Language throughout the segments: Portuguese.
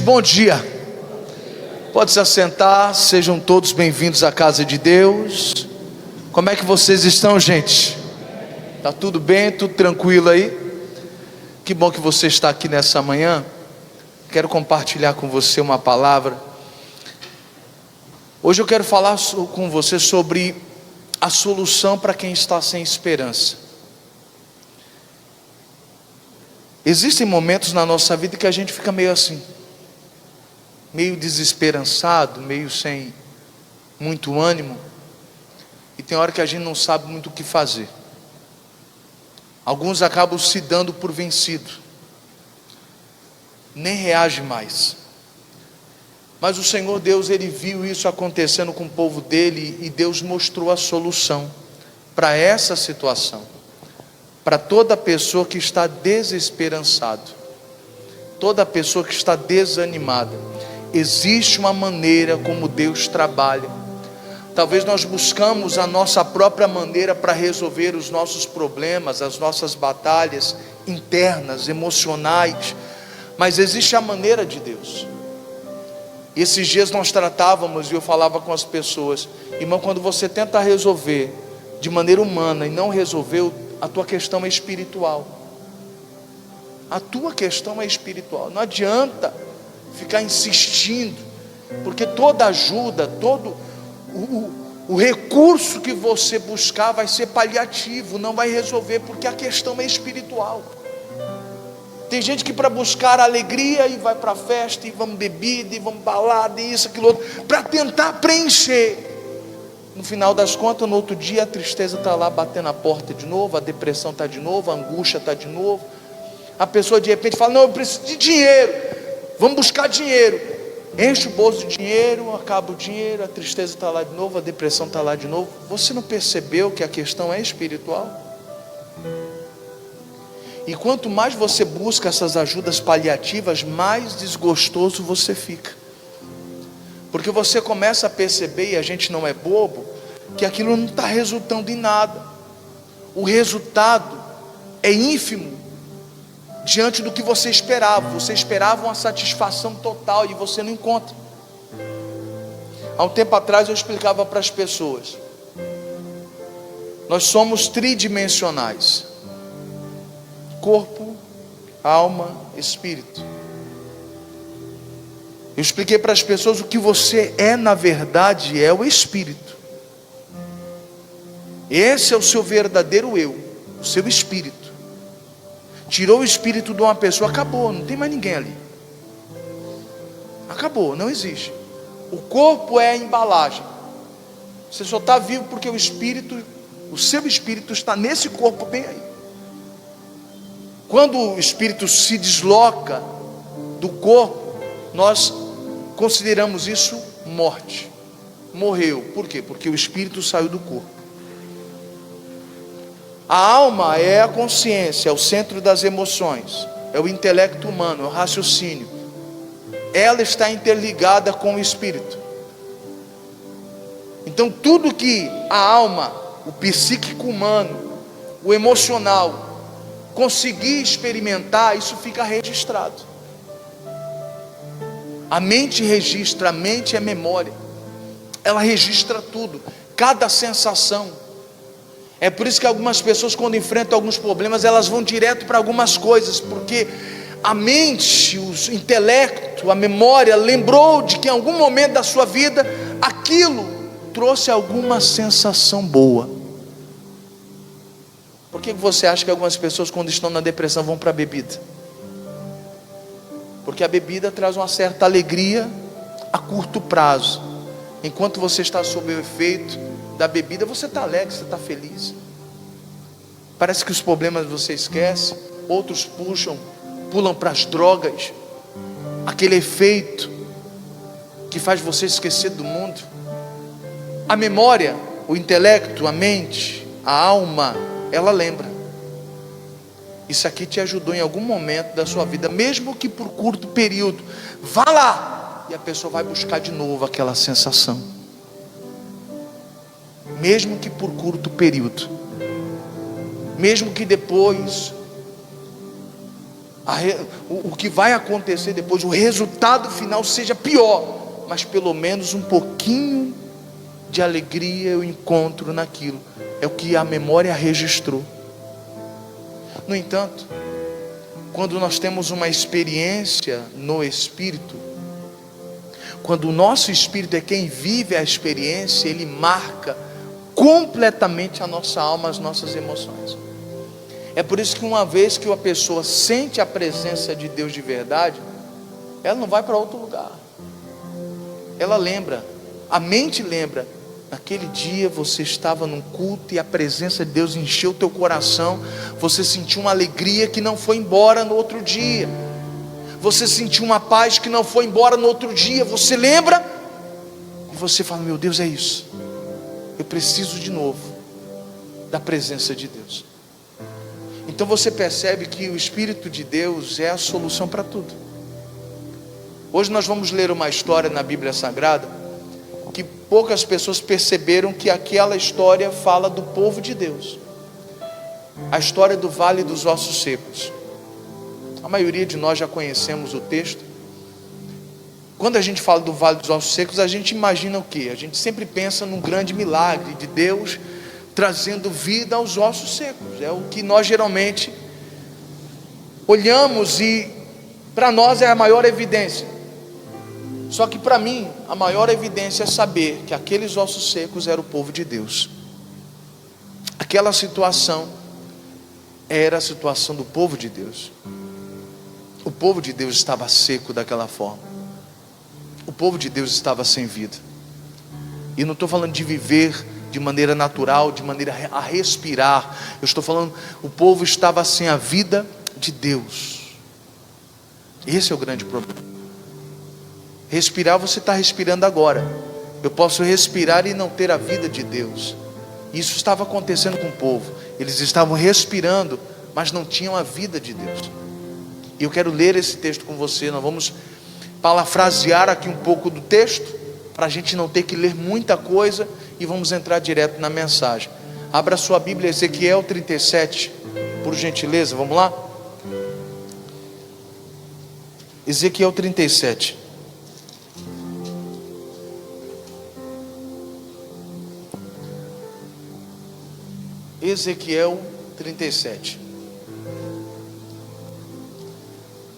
bom dia. Pode se assentar, sejam todos bem-vindos à casa de Deus. Como é que vocês estão, gente? Tá tudo bem? Tudo tranquilo aí? Que bom que você está aqui nessa manhã. Quero compartilhar com você uma palavra. Hoje eu quero falar com você sobre a solução para quem está sem esperança. Existem momentos na nossa vida que a gente fica meio assim, meio desesperançado, meio sem muito ânimo, e tem hora que a gente não sabe muito o que fazer. Alguns acabam se dando por vencido, nem reagem mais. Mas o Senhor Deus, Ele viu isso acontecendo com o povo dele, e Deus mostrou a solução para essa situação. Para toda pessoa que está desesperançado, toda pessoa que está desanimada, existe uma maneira como Deus trabalha. Talvez nós buscamos a nossa própria maneira para resolver os nossos problemas, as nossas batalhas internas, emocionais, mas existe a maneira de Deus. E esses dias nós tratávamos, e eu falava com as pessoas: irmão, quando você tenta resolver de maneira humana e não resolveu, a tua questão é espiritual. A tua questão é espiritual. Não adianta ficar insistindo, porque toda ajuda, todo o recurso que você buscar vai ser paliativo, não vai resolver, porque a questão é espiritual. Tem gente que para buscar alegria e vai para a festa, e vamos bebida, e vamos balada, e isso, aquilo outro, para tentar preencher. No final das contas, no outro dia, a tristeza está lá batendo a porta de novo, a depressão está de novo, a angústia está de novo. A pessoa de repente fala: não, eu preciso de dinheiro, vamos buscar dinheiro. Enche o bolso de dinheiro, acaba o dinheiro, a tristeza está lá de novo, a depressão está lá de novo. Você não percebeu que a questão é espiritual? E quanto mais você busca essas ajudas paliativas, mais desgostoso você fica. Porque você começa a perceber, e a gente não é bobo, que aquilo não está resultando em nada. O resultado é ínfimo diante do que você esperava. Você esperava uma satisfação total e você não encontra. Há um tempo atrás eu explicava para as pessoas: nós somos tridimensionais: corpo, alma, espírito. Eu expliquei para as pessoas: o que você é na verdade é o Espírito. Esse é o seu verdadeiro eu, o seu espírito. Tirou o espírito de uma pessoa, acabou, não tem mais ninguém ali. Acabou, não existe. O corpo é a embalagem. Você só está vivo porque o espírito, o seu espírito está nesse corpo bem aí. Quando o espírito se desloca do corpo, nós consideramos isso morte. Morreu. Por quê? Porque o espírito saiu do corpo. A alma é a consciência, é o centro das emoções, é o intelecto humano, é o raciocínio. Ela está interligada com o espírito. Então tudo que a alma, o psíquico humano, o emocional conseguir experimentar, isso fica registrado. A mente registra, a mente é memória. Ela registra tudo, cada sensação. É por isso que algumas pessoas, quando enfrentam alguns problemas, elas vão direto para algumas coisas, porque a mente, o intelecto, a memória lembrou de que em algum momento da sua vida aquilo trouxe alguma sensação boa. Por que você acha que algumas pessoas, quando estão na depressão, vão para a bebida? Porque a bebida traz uma certa alegria a curto prazo. Enquanto você está sob o efeito da bebida, você está alegre, você está feliz. Parece que os problemas você esquece. Outros pulam para as drogas. Aquele efeito que faz você esquecer do mundo. A memória, o intelecto, a mente, a alma, ela lembra. Isso aqui te ajudou em algum momento da sua vida, mesmo que por curto período. Vá lá, e a pessoa vai buscar de novo aquela sensação. Mesmo que por curto período. Mesmo que depois o que vai acontecer depois, o resultado final seja pior, mas pelo menos um pouquinho de alegria eu encontro naquilo. É o que a memória registrou. No entanto, quando nós temos uma experiência no Espírito, quando o nosso Espírito é quem vive a experiência, ele marca completamente a nossa alma, as nossas emoções. É por isso que uma vez que uma pessoa sente a presença de Deus de verdade, ela não vai para outro lugar. Ela lembra, a mente lembra, naquele dia você estava num culto e a presença de Deus encheu o teu coração, você sentiu uma alegria que não foi embora no outro dia, você sentiu uma paz que não foi embora no outro dia, você lembra, e você fala, meu Deus, é isso, eu preciso de novo da presença de Deus. Então você percebe que o Espírito de Deus é a solução para tudo. Hoje nós vamos ler uma história na Bíblia Sagrada, que poucas pessoas perceberam que aquela história fala do povo de Deus. A história do Vale dos Ossos Secos. A maioria de nós já conhecemos o texto. Quando a gente fala do Vale dos Ossos Secos, a gente imagina o quê? A gente sempre pensa num grande milagre de Deus trazendo vida aos ossos secos. É o que nós geralmente olhamos e para nós é a maior evidência. Só que para mim, a maior evidência é saber que aqueles ossos secos eram o povo de Deus. Aquela situação era a situação do povo de Deus. O povo de Deus estava seco daquela forma. O povo de Deus estava sem vida. E não estou falando de viver de maneira natural, de maneira a respirar. Eu estou falando, o povo estava sem a vida de Deus. Esse é o grande problema. Respirar, você está respirando agora. Eu posso respirar e não ter a vida de Deus. Isso estava acontecendo com o povo. Eles estavam respirando, mas não tinham a vida de Deus. E eu quero ler esse texto com você. Nós vamos parafrasear aqui um pouco do texto, para a gente não ter que ler muita coisa, e vamos entrar direto na mensagem. Abra sua Bíblia, Ezequiel 37, por gentileza, vamos lá? Ezequiel 37. Ezequiel 37.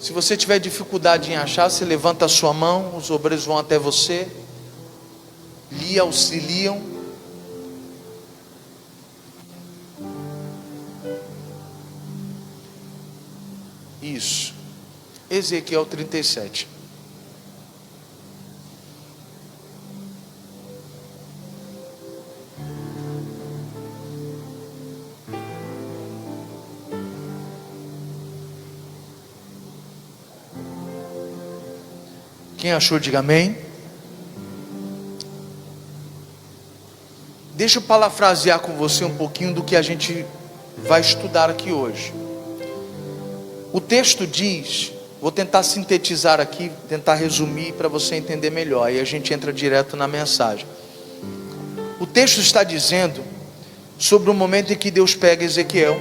Se você tiver dificuldade em achar, você levanta a sua mão, os obreiros vão até você, lhe auxiliam. Isso, Ezequiel 37. Quem achou, diga amém. Deixa eu parafrasear com você um pouquinho do que a gente vai estudar aqui hoje. O texto diz, vou tentar sintetizar aqui, tentar resumir para você entender melhor, aí a gente entra direto na mensagem. O texto está dizendo sobre o momento em que Deus pega Ezequiel,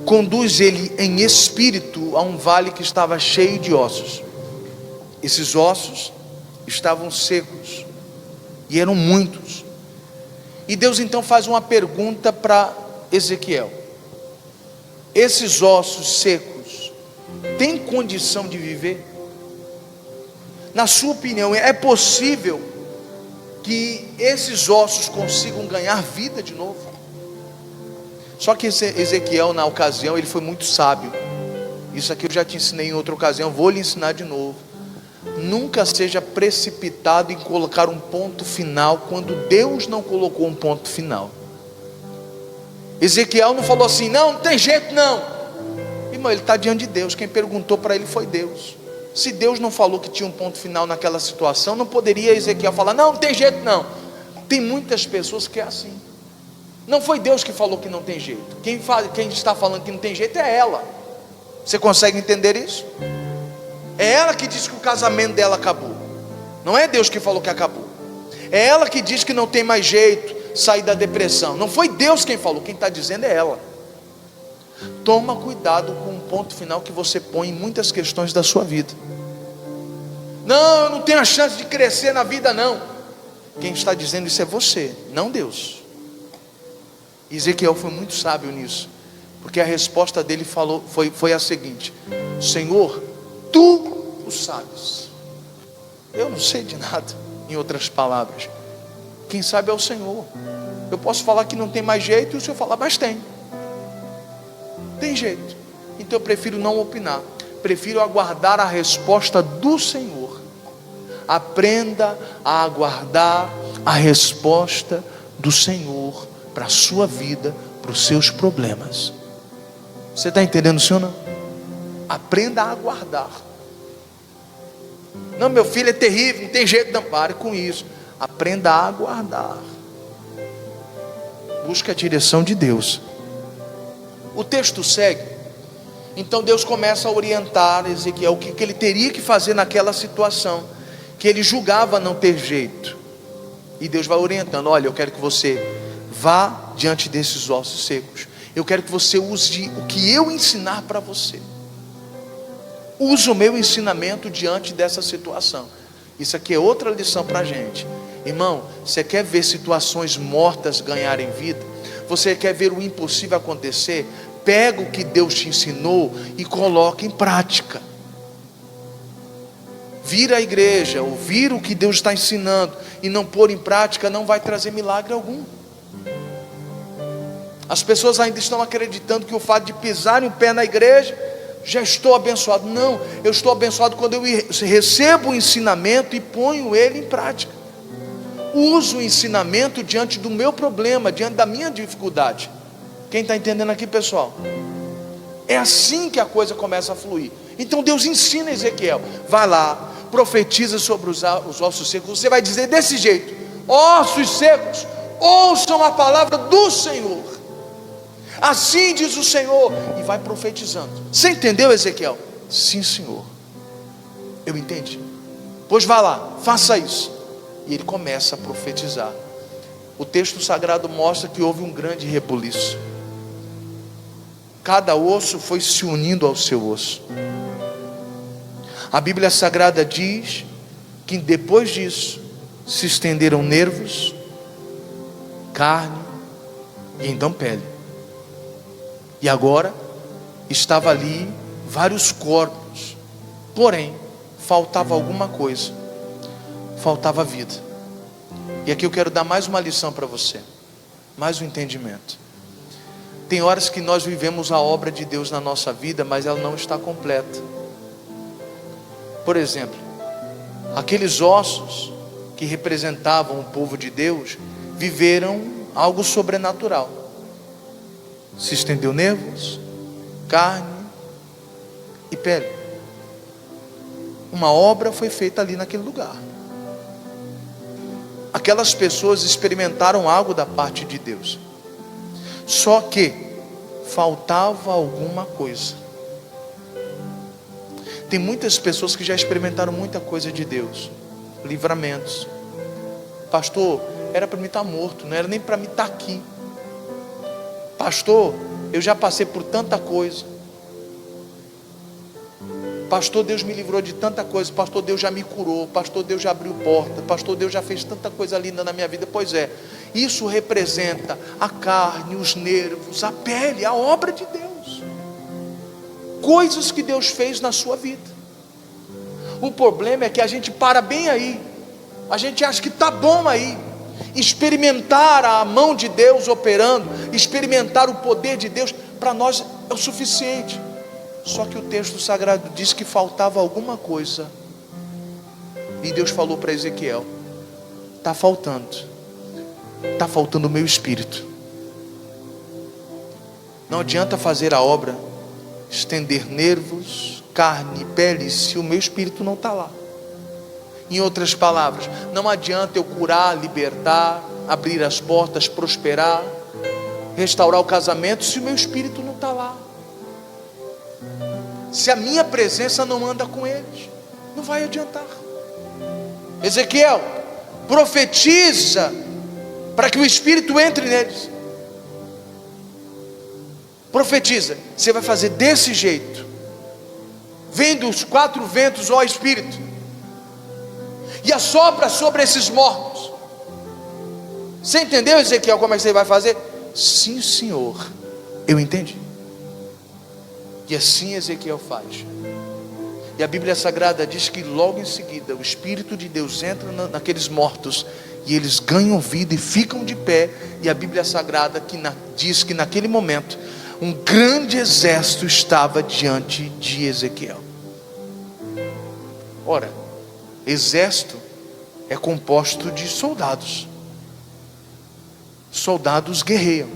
conduz ele em espírito a um vale que estava cheio de ossos. Esses ossos estavam secos, e eram muitos. E Deus então faz uma pergunta para Ezequiel: esses ossos secos têm condição de viver? Na sua opinião, é possível que esses ossos consigam ganhar vida de novo? Só que Ezequiel, na ocasião, ele foi muito sábio. Isso aqui eu já te ensinei em outra ocasião, vou lhe ensinar de novo. Nunca seja precipitado em colocar um ponto final quando Deus não colocou um ponto final. Ezequiel não falou assim, não tem jeito não. Irmão, ele está diante de Deus, quem perguntou para ele foi Deus. Se Deus não falou que tinha um ponto final naquela situação, não poderia Ezequiel falar, não tem jeito não. Tem muitas pessoas que é assim. Não foi Deus que falou que não tem jeito. Quem está falando que não tem jeito é ela. Você consegue entender isso? É ela que diz que o casamento dela acabou. Não é Deus que falou que acabou. É ela que diz que não tem mais jeito, sair da depressão. Não foi Deus quem falou, quem está dizendo é ela. Toma cuidado com o ponto final que você põe em muitas questões da sua vida. Não, eu não tenho a chance de crescer na vida não. Quem está dizendo isso é você, não Deus. Ezequiel foi muito sábio nisso, porque a resposta dele foi a seguinte: Senhor, tu o sabes. Eu não sei de nada. Em outras palavras, quem sabe é o Senhor. Eu posso falar que não tem mais jeito, e o Senhor falar, mas tem jeito. Então eu prefiro não opinar, prefiro aguardar a resposta do Senhor. Aprenda a aguardar a resposta do Senhor para a sua vida, para os seus problemas. Você está entendendo, sim ou não? Aprenda a aguardar. Não, meu filho é terrível, não tem jeito, não. Pare com isso. Aprenda a aguardar. Busque a direção de Deus. O texto segue. Então Deus começa a orientar Ezequiel o que ele teria que fazer naquela situação, que ele julgava não ter jeito. E Deus vai orientando: olha, eu quero que você vá diante desses ossos secos. Eu quero que você use o que eu ensinar para você. Use o meu ensinamento diante dessa situação. Isso aqui é outra lição para a gente. Irmão, você quer ver situações mortas ganharem vida? Você quer ver o impossível acontecer? Pega o que Deus te ensinou e coloca em prática. Vir à igreja, ouvir o que Deus está ensinando e não pôr em prática não vai trazer milagre algum. As pessoas ainda estão acreditando que o fato de pisarem o pé na igreja, já estou abençoado. Não, eu estou abençoado quando eu recebo o ensinamento e ponho ele em prática. Uso o ensinamento diante do meu problema, diante da minha dificuldade. Quem está entendendo aqui, pessoal? É assim que a coisa começa a fluir. Então Deus ensina Ezequiel: vai lá, profetiza sobre os ossos secos. Você vai dizer desse jeito: ossos secos, ouçam a palavra do Senhor. Assim diz o Senhor. E vai profetizando. Você entendeu, Ezequiel? Sim, Senhor, eu entendi. Pois vá lá, faça isso. E ele começa a profetizar. O texto sagrado mostra que houve um grande rebuliço. Cada osso foi se unindo ao seu osso. A Bíblia Sagrada diz que depois disso se estenderam nervos, carne e então pele. E agora estava ali vários corpos, porém faltava alguma coisa, faltava vida. E aqui eu quero dar mais uma lição para você, mais um entendimento. Tem horas que nós vivemos a obra de Deus na nossa vida, mas ela não está completa. Por exemplo, aqueles ossos que representavam o povo de Deus viveram algo sobrenatural. Se estendeu nervos, carne e pele. Uma obra foi feita ali naquele lugar. Aquelas pessoas experimentaram algo da parte de Deus. Só que faltava alguma coisa. Tem muitas pessoas que já experimentaram muita coisa de Deus, livramentos. Pastor, era para mim estar morto, não era nem para mim estar aqui. Pastor, eu já passei por tanta coisa. Pastor, Deus me livrou de tanta coisa. Pastor, Deus já me curou. Pastor, Deus já abriu porta. Pastor, Deus já fez tanta coisa linda na minha vida. Pois é, isso representa a carne, os nervos, a pele, a obra de Deus. Coisas que Deus fez na sua vida. O problema é que a gente para bem aí. A gente acha que está bom aí. Experimentar a mão de Deus operando, experimentar o poder de Deus, para nós é o suficiente. Só que o texto sagrado diz que faltava alguma coisa. E Deus falou para Ezequiel: está faltando o meu espírito. Não adianta fazer a obra, estender nervos, carne e pele, se o meu espírito não está lá. Em outras palavras, não adianta eu curar, libertar, abrir as portas, prosperar, restaurar o casamento, se o meu espírito não está lá. Se a minha presença não anda com eles, não vai adiantar. Ezequiel, profetiza para que o Espírito entre neles. Profetiza, você vai fazer desse jeito. Vem dos 4 ventos, ó Espírito, e assopra sobre esses mortos. Você entendeu, Ezequiel, como é que você vai fazer? Sim, Senhor, eu entendi. E assim Ezequiel faz. E a Bíblia Sagrada diz que logo em seguida o Espírito de Deus entra naqueles mortos, e eles ganham vida e ficam de pé. E a Bíblia Sagrada diz que naquele momento um grande exército estava diante de Ezequiel. Ora, exército é composto de soldados. Soldados guerreiam.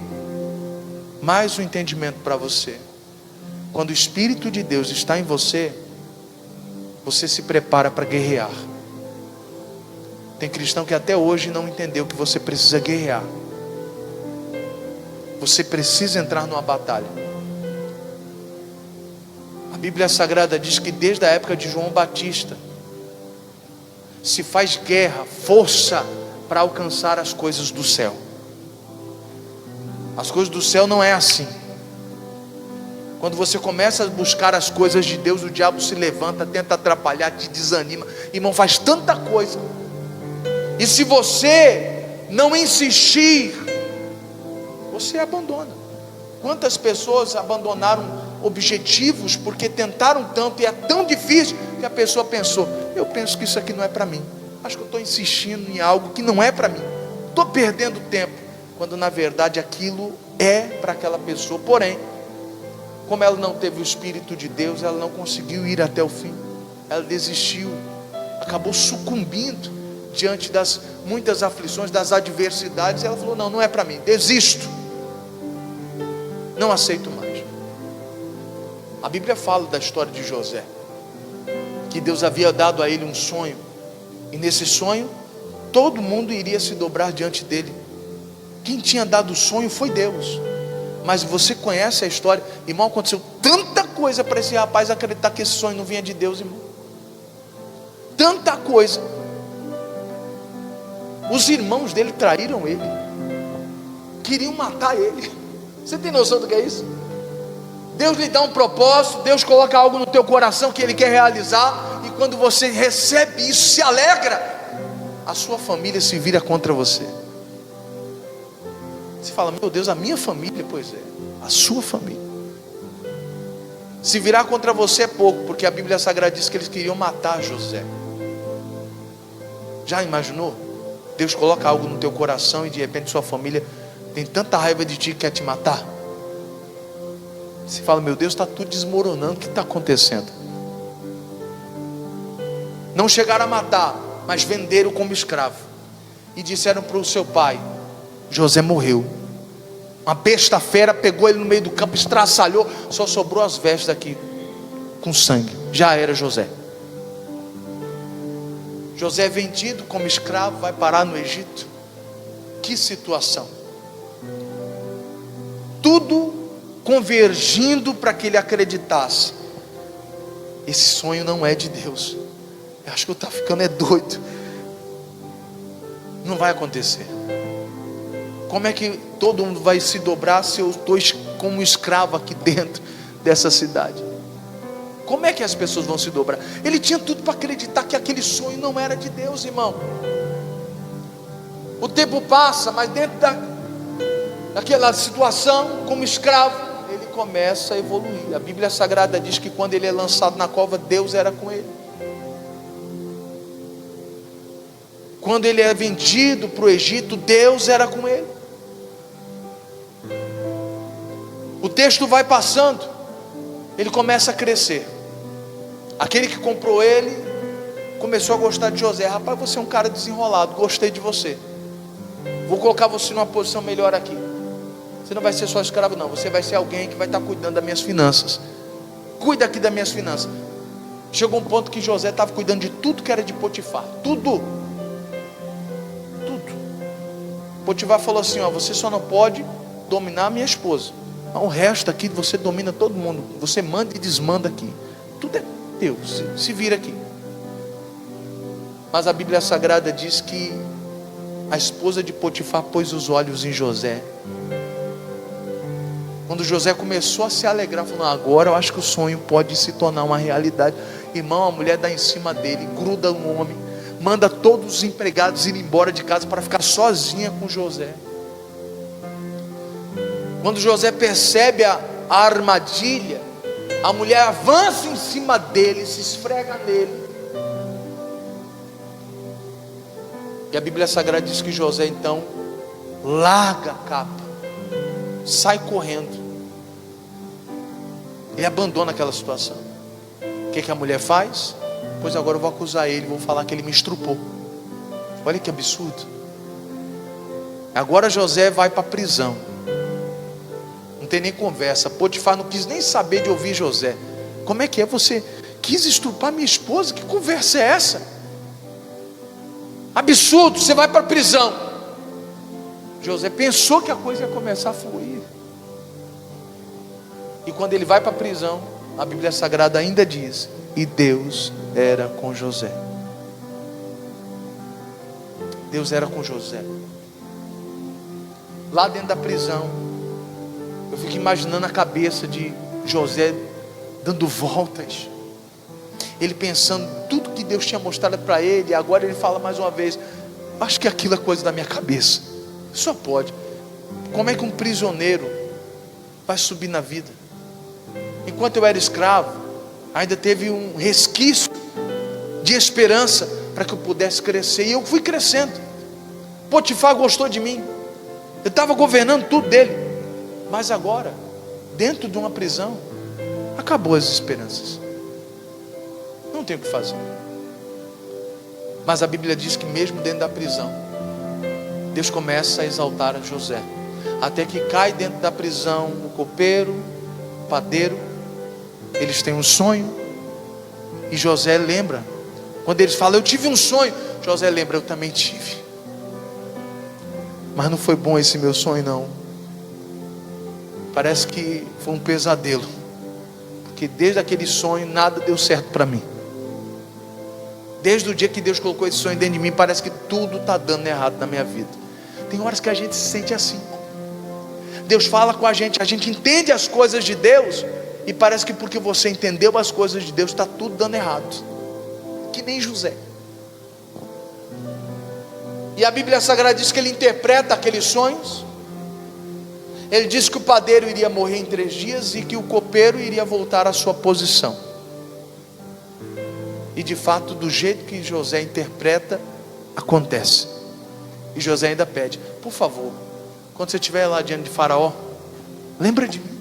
Mais um entendimento para você: quando o Espírito de Deus está em você, você se prepara para guerrear. Tem cristão que até hoje não entendeu que você precisa guerrear. Você precisa entrar numa batalha. A Bíblia Sagrada diz que desde a época de João Batista se faz guerra, força para alcançar as coisas do céu. As coisas do céu não é assim. Quando você começa a buscar as coisas de Deus, o diabo se levanta, tenta atrapalhar, te desanima. Irmão, faz tanta coisa. E se você não insistir, você abandona. Quantas pessoas abandonaram objetivos porque tentaram tanto e é tão difícil que a pessoa pensou: eu penso que isso aqui não é para mim, acho que eu estou insistindo em algo que não é para mim, estou perdendo tempo, quando na verdade aquilo é para aquela pessoa. Porém, como ela não teve o Espírito de Deus, ela não conseguiu ir até o fim, ela desistiu, acabou sucumbindo diante das muitas aflições, das adversidades. Ela falou: não é para mim, desisto, não aceito mais. A Bíblia fala da história de José, que Deus havia dado a ele um sonho, e nesse sonho todo mundo iria se dobrar diante dele. Quem tinha dado o sonho foi Deus. Mas você conhece a história, irmão, aconteceu tanta coisa para esse rapaz acreditar que esse sonho não vinha de Deus, irmão. Tanta coisa. Os irmãos dele traíram ele, queriam matar ele. Você tem noção do que é isso? Deus lhe dá um propósito, Deus coloca algo no teu coração que Ele quer realizar, e quando você recebe isso, se alegra, a sua família se vira contra você. Você fala: meu Deus, a minha família? Pois é, a sua família. Se virar contra você é pouco, porque a Bíblia Sagrada diz que eles queriam matar José. Já imaginou? Deus coloca algo no teu coração e de repente sua família tem tanta raiva de ti que quer te matar. Você fala: meu Deus, está tudo desmoronando, o que está acontecendo? Não chegaram a matar, mas venderam como escravo, e disseram para o seu pai: José morreu. Uma besta fera pegou ele no meio do campo, estraçalhou, só sobrou as vestes aqui com sangue. Já era José. José é vendido como escravo, vai parar no Egito. Que situação! Tudo convergindo para que ele acreditasse: esse sonho não é de Deus, eu acho que eu estou ficando doido, não vai acontecer. Como é que todo mundo vai se dobrar se eu estou como escravo aqui dentro dessa cidade? Como é que as pessoas vão se dobrar? Ele tinha tudo para acreditar que aquele sonho não era de Deus, irmão. O tempo passa, mas dentro daquela situação, como escravo, ele começa a evoluir. A Bíblia Sagrada diz que quando ele é lançado na cova, Deus era com ele. Quando ele é vendido para o Egito, Deus era com ele. O texto vai passando, ele começa a crescer. Aquele que comprou ele começou a gostar de José. Rapaz, você é um cara desenrolado, gostei de você, vou colocar você numa posição melhor aqui. Você não vai ser só escravo não, você vai ser alguém que vai estar cuidando das minhas finanças. Cuida aqui das minhas finanças. Chegou um ponto que José estava cuidando de tudo que era de Potifar. Tudo. Potifar falou assim: você só não pode dominar a minha esposa, o resto aqui você domina todo mundo, você manda e desmanda aqui, tudo é Deus, se vira aqui. Mas a Bíblia Sagrada diz que a esposa de Potifar pôs os olhos em José, Quando José começou a se alegrar, falou: agora eu acho que o sonho pode se tornar uma realidade. Irmão, a mulher dá em cima dele, gruda um homem, manda todos os empregados ir embora de casa para ficar sozinha com José. Quando José percebe a armadilha, a mulher avança em cima dele, se esfrega nele. E a Bíblia Sagrada diz que José então larga a capa, sai correndo. Ele abandona aquela situação. O que a mulher faz? Pois agora eu vou acusar ele, vou falar que ele me estrupou. Olha que absurdo. Agora José vai para a prisão. Não tem nem conversa. Potifar não quis nem saber de ouvir José. Como é que é? Você quis estrupar minha esposa? Que conversa é essa? Absurdo, você vai para a prisão. José pensou que a coisa ia começar a fluir. E quando ele vai para a prisão, a Bíblia Sagrada ainda diz: e Deus era com José. Deus era com José. Lá dentro da prisão, eu fico imaginando a cabeça de José dando voltas. Ele pensando tudo que Deus tinha mostrado para ele. E agora ele fala mais uma vez: acho que aquilo é coisa da minha cabeça. Só pode. Como é que um prisioneiro vai subir na vida? Enquanto eu era escravo, ainda teve um resquício de esperança para que eu pudesse crescer. E eu fui crescendo. Potifar gostou de mim. Eu estava governando tudo dele. Mas agora, dentro de uma prisão, acabou as esperanças. Não tem o que fazer. Mas a Bíblia diz que mesmo dentro da prisão, Deus começa a exaltar a José. Até que cai dentro da prisão o copeiro, o padeiro. Eles têm um sonho. E José lembra. Quando eles falam: eu tive um sonho, José lembra: eu também tive. Mas não foi bom esse meu sonho, não. Parece que foi um pesadelo. Porque desde aquele sonho nada deu certo para mim. Desde o dia que Deus colocou esse sonho dentro de mim, parece que tudo está dando errado na minha vida. Tem horas que a gente se sente assim. Deus fala com a gente entende as coisas de Deus, e parece que porque você entendeu as coisas de Deus, está tudo dando errado. Que nem José. E a Bíblia Sagrada diz que ele interpreta aqueles sonhos. Ele diz que o padeiro iria morrer em 3 dias e que o copeiro iria voltar à sua posição. E de fato, do jeito que José interpreta, acontece. E José ainda pede: por favor, quando você estiver lá diante de Faraó, lembra de mim.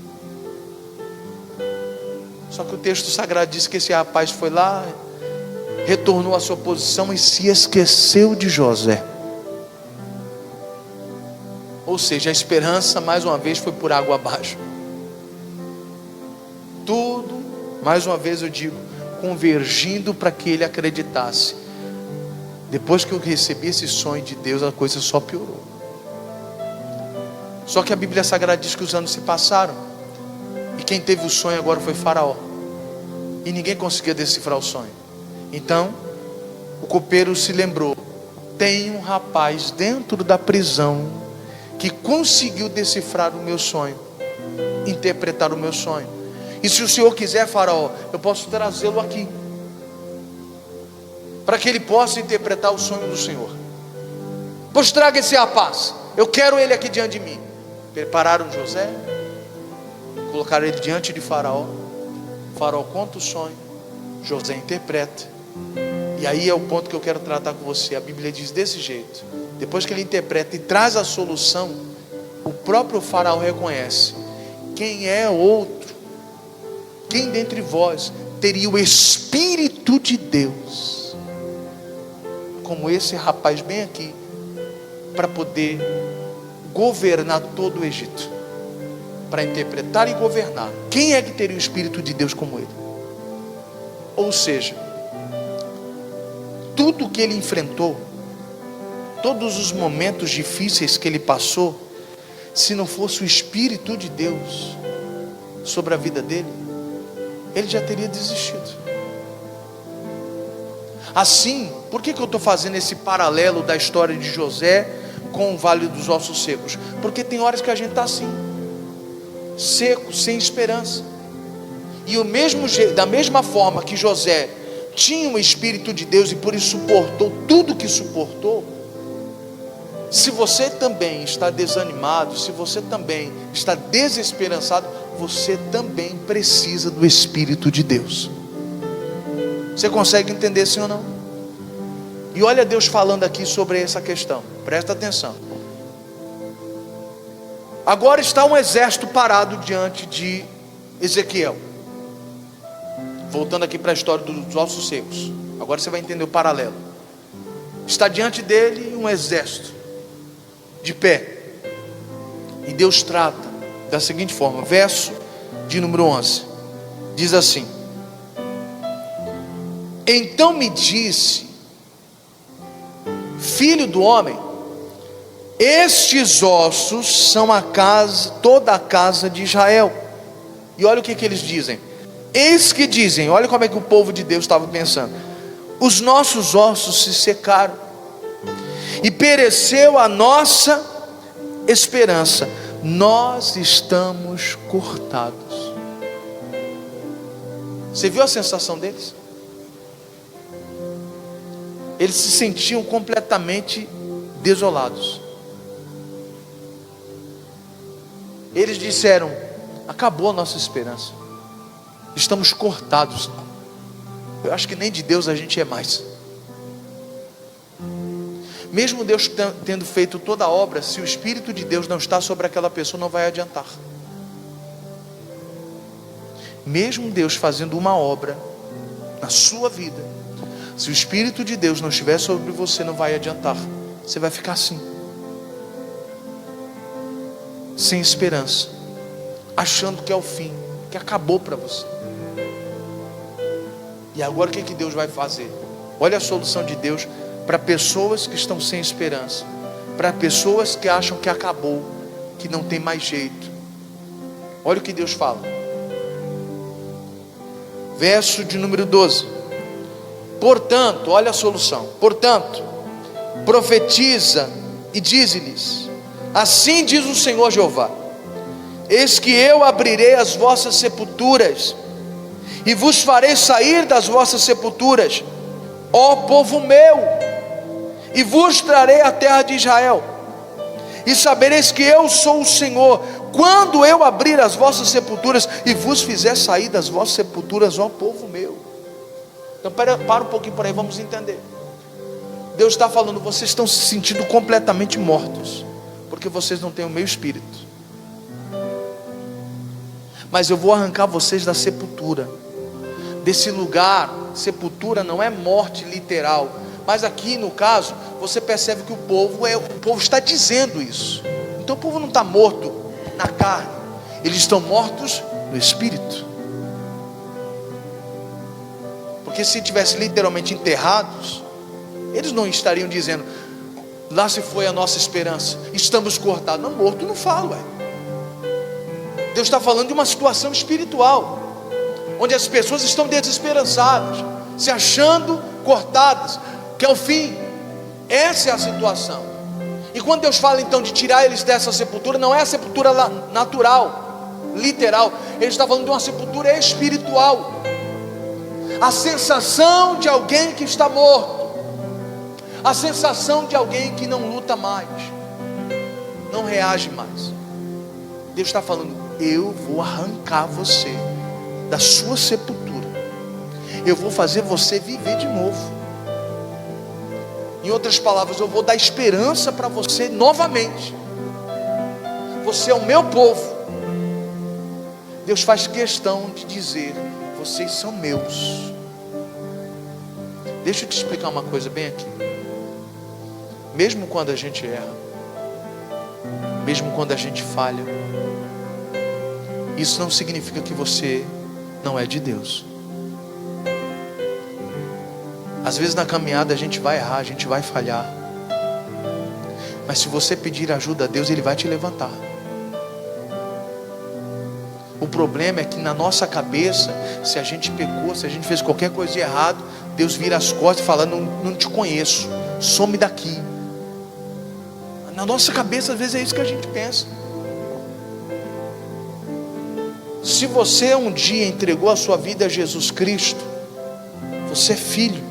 Só que o texto sagrado diz que esse rapaz foi lá, retornou à sua posição e se esqueceu de José. Ou seja, a esperança mais uma vez foi por água abaixo. Tudo, mais uma vez eu digo, convergindo para que ele acreditasse. Depois que eu recebi esse sonho de Deus, a coisa só piorou. Só que a Bíblia Sagrada diz que os anos se passaram, e quem teve o sonho agora foi Faraó, e ninguém conseguia decifrar o sonho. Então o copeiro se lembrou: tem um rapaz dentro da prisão que conseguiu decifrar o meu sonho, interpretar o meu sonho. E se o Senhor quiser, Faraó, eu posso trazê-lo aqui, para que ele possa interpretar o sonho do Senhor. Pois traga esse rapaz, eu quero ele aqui diante de mim. Prepararam José, colocaram ele diante de Faraó. Faraó conta o sonho, José interpreta. E aí é o ponto que eu quero tratar com você. A Bíblia diz desse jeito: depois que ele interpreta e traz a solução, o próprio Faraó reconhece: quem é outro, quem dentre vós teria o Espírito de Deus como esse rapaz bem aqui, para poder governar todo o Egito, para interpretar e governar? Quem é que teria o Espírito de Deus como ele? Ou seja, tudo que ele enfrentou, todos os momentos difíceis que ele passou, se não fosse o Espírito de Deus sobre a vida dele, ele já teria desistido. Assim, por que eu estou fazendo esse paralelo da história de José com o Vale dos Ossos Secos? Porque tem horas que a gente está assim. seco, sem esperança. E da mesma forma que José tinha o Espírito de Deus e por isso suportou tudo que suportou, se você também está desanimado, se você também está desesperançado, você também precisa do Espírito de Deus. Você consegue entender, sim ou não? E olha Deus falando aqui sobre essa questão, presta atenção. Agora está um exército parado diante de Ezequiel. Voltando aqui para a história dos ossos secos, agora você vai entender o paralelo. Está diante dele um exército de pé, e Deus trata da seguinte forma, verso de número 11, diz assim: então me disse, filho do homem, estes ossos são toda a casa de Israel. E olha o que eles dizem. Eis que dizem, olha como é que o povo de Deus estava pensando: os nossos ossos se secaram, e pereceu a nossa esperança, nós estamos cortados. Você viu a sensação deles? Eles se sentiam completamente desolados. Eles disseram: acabou a nossa esperança, estamos cortados. Eu acho que nem de Deus a gente é mais. Mesmo Deus tendo feito toda a obra, se o Espírito de Deus não está sobre aquela pessoa, não vai adiantar. Mesmo Deus fazendo uma obra na sua vida, se o Espírito de Deus não estiver sobre você, não vai adiantar. Você vai ficar assim, sem esperança, achando que é o fim, que acabou para você. E agora o que Deus vai fazer? Olha a solução de Deus para pessoas que estão sem esperança, para pessoas que acham que acabou, que não tem mais jeito. Olha o que Deus fala, verso de número 12. Portanto, olha a solução. Portanto, profetiza e dize-lhes: assim diz o Senhor Jeová: eis que eu abrirei as vossas sepulturas, e vos farei sair das vossas sepulturas, ó povo meu, e vos trarei a terra de Israel, e sabereis que eu sou o Senhor, quando eu abrir as vossas sepulturas, e vos fizer sair das vossas sepulturas, ó povo meu. Então para um pouquinho por aí, vamos entender. Deus está falando: vocês estão se sentindo completamente mortos, porque vocês não têm o meu Espírito. Mas eu vou arrancar vocês da sepultura, desse lugar. Sepultura não é morte literal, mas aqui no caso, você percebe que o povo está dizendo isso. Então o povo não está morto na carne, eles estão mortos no Espírito. Porque se tivessem literalmente enterrados, eles não estariam dizendo: lá se foi a nossa esperança, estamos cortados. Não, morto não fala, Deus está falando de uma situação espiritual, onde as pessoas estão desesperançadas, se achando cortadas, que é o fim. Essa é a situação. E quando Deus fala então de tirar eles dessa sepultura, não é a sepultura natural, literal. Ele está falando de uma sepultura espiritual. A sensação de alguém que está morto, a sensação de alguém que não luta mais, não reage mais. Deus está falando: eu vou arrancar você da sua sepultura, eu vou fazer você viver de novo. Em outras palavras, eu vou dar esperança para você novamente. Você é o meu povo. Deus faz questão de dizer: vocês são meus. Deixa eu te explicar uma coisa bem aqui. Mesmo quando a gente erra, mesmo quando a gente falha, isso não significa que você não é de Deus. Às vezes na caminhada a gente vai errar, a gente vai falhar, mas se você pedir ajuda a Deus, Ele vai te levantar. O problema é que na nossa cabeça, se a gente pecou, se a gente fez qualquer coisa de errado, Deus vira as costas e fala: não te conheço, some daqui. Na nossa cabeça às vezes é isso que a gente pensa. Se você um dia entregou a sua vida a Jesus Cristo, você é filho,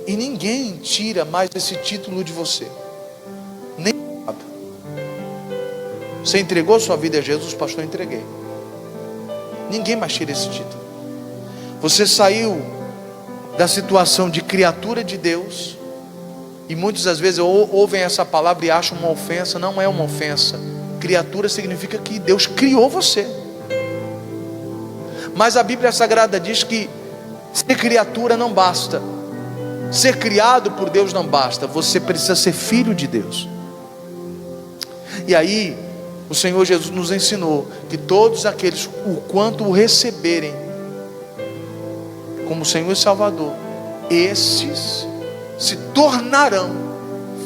e ninguém tira mais esse título de você, nem nada. Você entregou a sua vida a Jesus, pastor? Entreguei. Ninguém mais tira esse título. Você saiu da situação de criatura de Deus, e muitas das vezes ouvem essa palavra e acham uma ofensa. Não é uma ofensa. Criatura significa que Deus criou você. Mas a Bíblia Sagrada diz que ser criatura não basta, ser criado por Deus não basta, você precisa ser filho de Deus. E aí o Senhor Jesus nos ensinou que todos aqueles, o quanto o receberem como Senhor e Salvador, esses se tornarão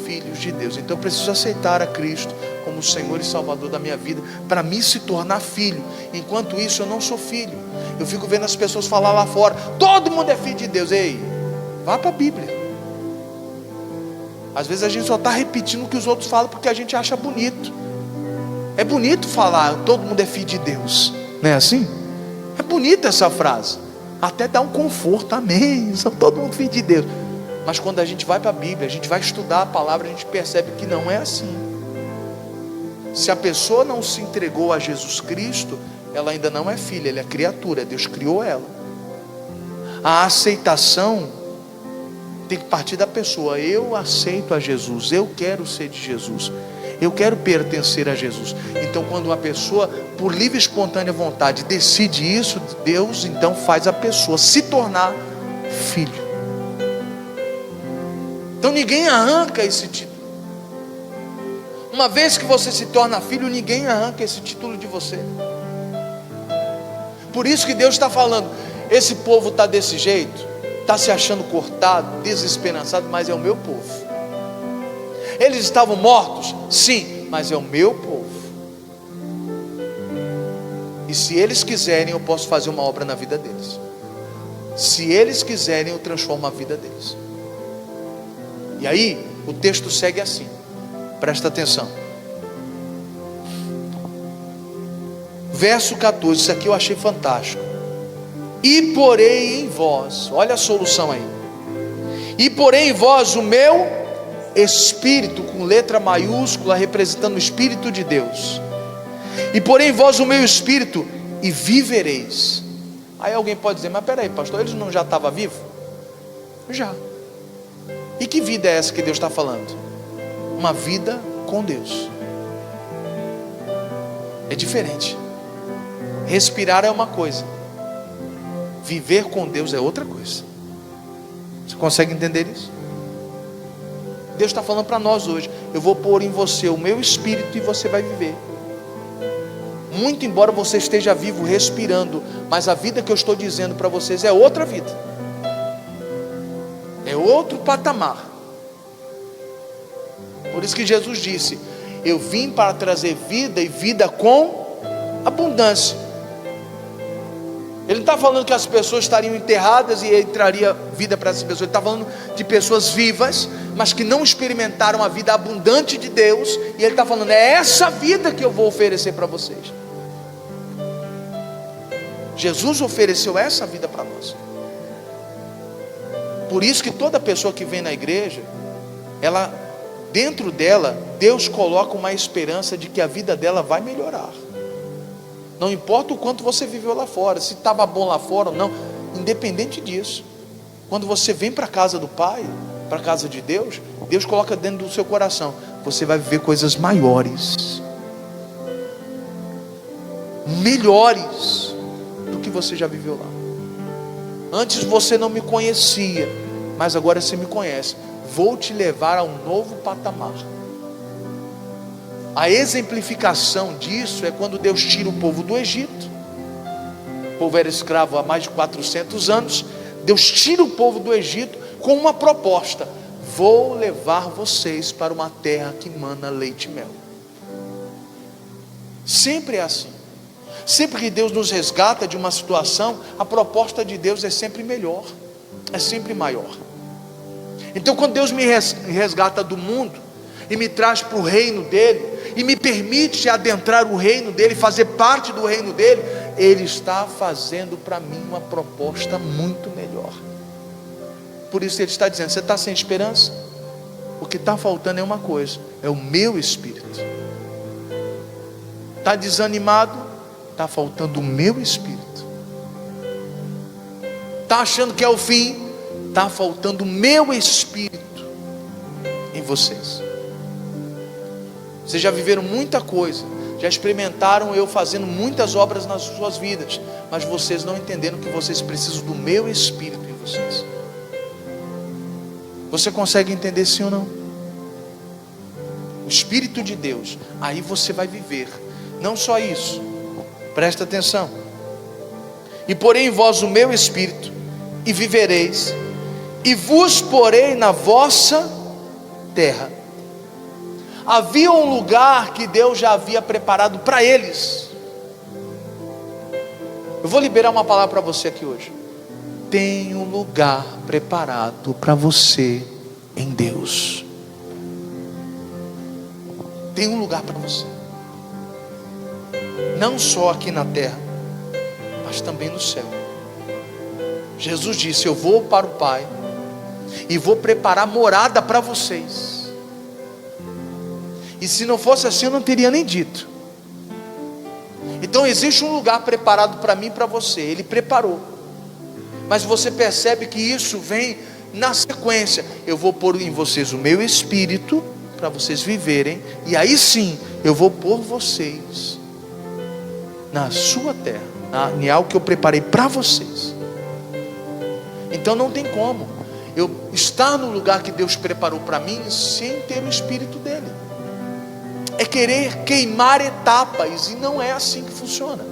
filhos de Deus. Então eu preciso aceitar a Cristo como Senhor e Salvador da minha vida, para me se tornar filho. Enquanto isso eu não sou filho. Eu fico vendo as pessoas falar lá fora, todo mundo é filho de Deus. Ei, vá para a Bíblia. Às vezes a gente só está repetindo o que os outros falam porque a gente acha bonito. É bonito falar, todo mundo é filho de Deus, não é assim? É bonita essa frase, até dá um conforto, amém, são todo mundo filho de Deus. Mas quando a gente vai para a Bíblia, a gente vai estudar a palavra, a gente percebe que não é assim. Se a pessoa não se entregou a Jesus Cristo, ela ainda não é filha, ela é criatura, Deus criou ela. A aceitação tem que partir da pessoa. Eu aceito a Jesus, eu quero ser de Jesus, eu quero pertencer a Jesus. Então quando uma pessoa, por livre e espontânea vontade, decide isso, Deus então faz a pessoa se tornar filho. Então ninguém arranca esse título. Uma vez que você se torna filho, ninguém arranca esse título de você. Por isso que Deus está falando, esse povo está desse jeito, está se achando cortado, desesperançado, mas é o meu povo. Eles estavam mortos? Sim, mas é o meu povo. E se eles quiserem, eu posso fazer uma obra na vida deles. Se eles quiserem, eu transformo a vida deles. E aí, o texto segue assim, presta atenção. Verso 14, isso aqui eu achei fantástico. E porei em vós, olha a solução aí. E porei em vós o meu Espírito, com letra maiúscula, representando o Espírito de Deus. E porei em vós o meu Espírito, e vivereis. Aí alguém pode dizer, mas peraí pastor, eles não já estavam vivos? Já. E que vida é essa que Deus está falando? Uma vida com Deus. É diferente. Respirar é uma coisa, viver com Deus é outra coisa. Você consegue entender isso? Deus está falando para nós hoje, eu vou pôr em você o meu Espírito e você vai viver. Muito embora você esteja vivo, respirando, mas a vida que eu estou dizendo para vocês é outra vida, é outro patamar. Por isso que Jesus disse, eu vim para trazer vida e vida com abundância. Ele não está falando que as pessoas estariam enterradas e entraria vida para essas pessoas. Ele está falando de pessoas vivas, mas que não experimentaram a vida abundante de Deus. E ele está falando, é essa vida que eu vou oferecer para vocês. Jesus ofereceu essa vida para nós. Por isso que toda pessoa que vem na igreja, ela, dentro dela, Deus coloca uma esperança de que a vida dela vai melhorar. Não importa o quanto você viveu lá fora, se estava bom lá fora ou não, independente disso, quando você vem para a casa do Pai, para a casa de Deus, Deus coloca dentro do seu coração, você vai viver coisas maiores, melhores do que você já viveu lá. Antes você não me conhecia, mas agora você me conhece. Vou te levar a um novo patamar. A exemplificação disso é quando Deus tira o povo do Egito. O povo era escravo há mais de 400 anos. Deus tira o povo do Egito com uma proposta: vou levar vocês para uma terra que mana leite e mel. Sempre é assim. Sempre que Deus nos resgata de uma situação, a proposta de Deus é sempre melhor, é sempre maior. Então quando Deus me resgata do mundo e me traz para o reino dele, e me permite adentrar o reino dele, fazer parte do reino dele, ele está fazendo para mim uma proposta muito melhor. Por isso ele está dizendo: você está sem esperança? O que está faltando é uma coisa, é o meu espírito. Está desanimado? Está faltando o meu espírito. Está achando que é o fim? Está faltando o meu espírito em vocês. Vocês já viveram muita coisa, já experimentaram eu fazendo muitas obras nas suas vidas, mas vocês não entenderam que vocês precisam do meu espírito em vocês. Você consegue entender sim ou não? O Espírito de Deus, aí você vai viver. Não só isso, presta atenção: e porei em vós o meu espírito, e vivereis, e vos porei na vossa terra. Havia um lugar que Deus já havia preparado para eles. Eu vou liberar uma palavra para você aqui hoje. Tem um lugar preparado para você em Deus. Tem um lugar para você, não só aqui na terra, mas também no céu. Jesus disse: eu vou para o Pai e vou preparar morada para vocês. E se não fosse assim, eu não teria nem dito. Então existe um lugar preparado para mim e para você. Ele preparou. Mas você percebe que isso vem na sequência. Eu vou pôr em vocês o meu espírito para vocês viverem, e aí sim eu vou pôr vocês na sua terra, em algo que eu preparei para vocês. Então não tem como eu estar no lugar que Deus preparou para mim sem ter o espírito dele. É querer queimar etapas, e não é assim que funciona.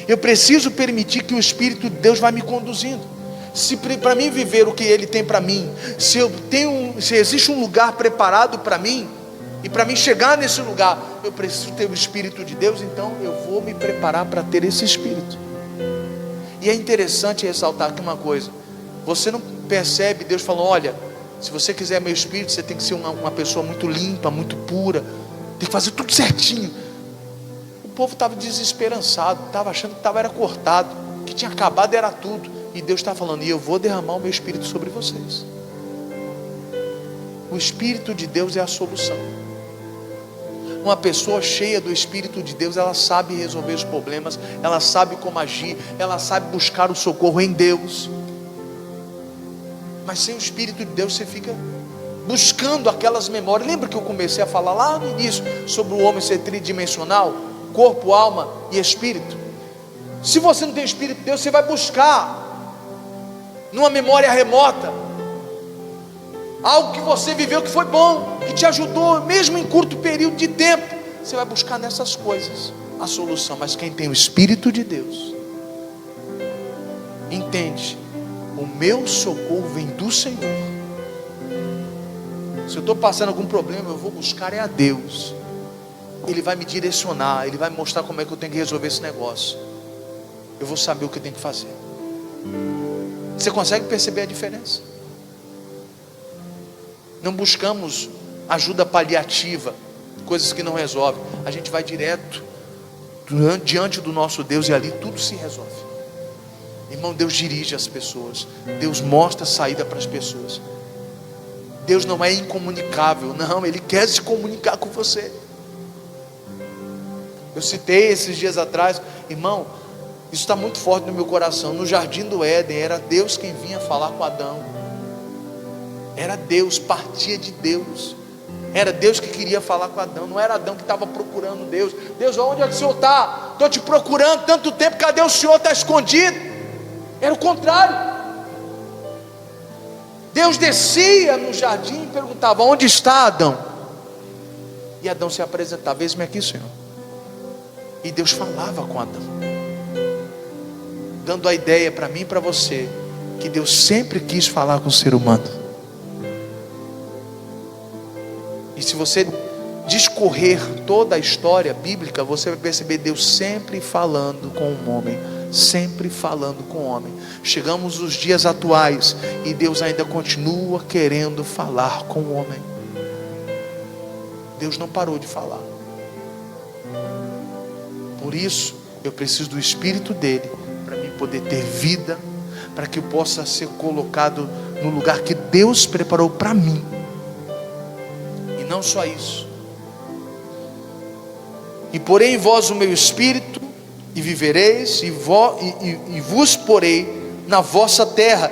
Eu preciso permitir que o Espírito de Deus vá me conduzindo. Se para mim viver o que Ele tem para mim, se existe um lugar preparado para mim, e para mim chegar nesse lugar, eu preciso ter o Espírito de Deus. Então eu vou me preparar para ter esse Espírito. E é interessante ressaltar aqui uma coisa: você não percebe Deus falando: olha, se você quiser meu Espírito, você tem que ser uma pessoa muito limpa, muito pura, tem que fazer tudo certinho. O povo estava desesperançado, estava achando que era cortado, que tinha acabado, era tudo. E Deus está falando: e eu vou derramar o meu Espírito sobre vocês. O Espírito de Deus é a solução. Uma pessoa cheia do Espírito de Deus, ela sabe resolver os problemas, ela sabe como agir, ela sabe buscar o socorro em Deus. Mas sem o Espírito de Deus, você fica buscando aquelas memórias. Lembra que eu comecei a falar lá no início sobre o homem ser tridimensional? Corpo, alma e espírito. Se você não tem o Espírito de Deus, você vai buscar numa memória remota algo que você viveu que foi bom, que te ajudou, mesmo em curto período de tempo. Você vai buscar nessas coisas a solução. Mas quem tem o Espírito de Deus entende: o meu socorro vem do Senhor. Se eu estou passando algum problema, eu vou buscar a Deus. Ele vai me direcionar, Ele vai me mostrar como é que eu tenho que resolver esse negócio. Eu vou saber o que eu tenho que fazer. Você consegue perceber a diferença? Não buscamos ajuda paliativa, coisas que não resolvem. A gente vai direto diante do nosso Deus, e ali tudo se resolve. Irmão, Deus dirige as pessoas, Deus mostra a saída para as pessoas. Deus não é incomunicável, não, Ele quer se comunicar com você. Eu citei esses dias atrás, irmão, isso está muito forte no meu coração. No jardim do Éden, era Deus quem vinha falar com Adão. Era Deus, partia de Deus. Era Deus que queria falar com Adão, não era Adão que estava procurando Deus. Deus, onde é que o Senhor está? Estou te procurando tanto tempo, cadê o Senhor? Está escondido. Era o contrário. Deus descia no jardim e perguntava: onde está Adão? E Adão se apresentava: eis-me aqui, Senhor. E Deus falava com Adão, dando a ideia para mim e para você, que Deus sempre quis falar com o ser humano. E se você discorrer toda a história bíblica, você vai perceber Deus sempre falando com o homem, sempre falando com o homem. Chegamos nos dias atuais e Deus ainda continua querendo falar com o homem. Deus não parou de falar. Por isso, eu preciso do Espírito dele, para mim poder ter vida, para que eu possa ser colocado no lugar que Deus preparou para mim. E não só isso. E porei em vós o meu Espírito, e vivereis, e vos porei na vossa terra,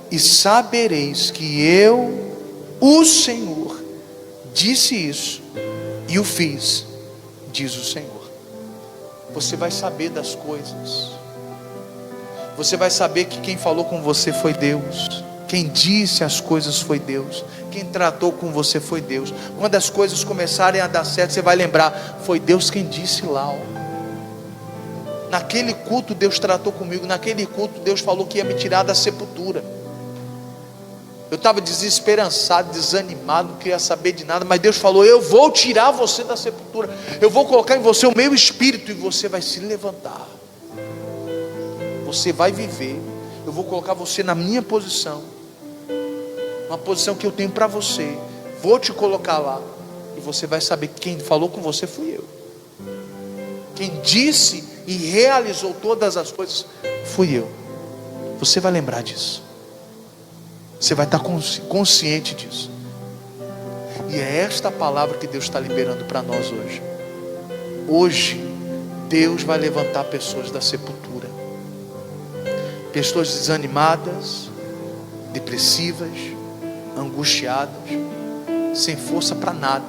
e sabereis que eu, o Senhor, disse isso, e o fiz, diz o Senhor. Você vai saber das coisas. Você vai saber que quem falou com você foi Deus. Quem disse as coisas foi Deus. Quem tratou com você foi Deus. Quando as coisas começarem a dar certo, você vai lembrar, foi Deus quem disse lá, ó. Naquele culto Deus tratou comigo. Naquele culto Deus falou que ia me tirar da sepultura. Eu estava desesperançado, desanimado, não queria saber de nada, mas Deus falou, eu vou tirar você da sepultura, eu vou colocar em você o meu Espírito, e você vai se levantar, você vai viver, eu vou colocar você na minha posição, uma posição que eu tenho para você, vou te colocar lá, e você vai saber que quem falou com você fui eu, quem disse e realizou todas as coisas fui eu. Você vai lembrar disso. Você vai estar consciente disso. E é esta palavra que Deus está liberando para nós hoje. Hoje, Deus vai levantar pessoas da sepultura. Pessoas desanimadas, depressivas, angustiadas, sem força para nada.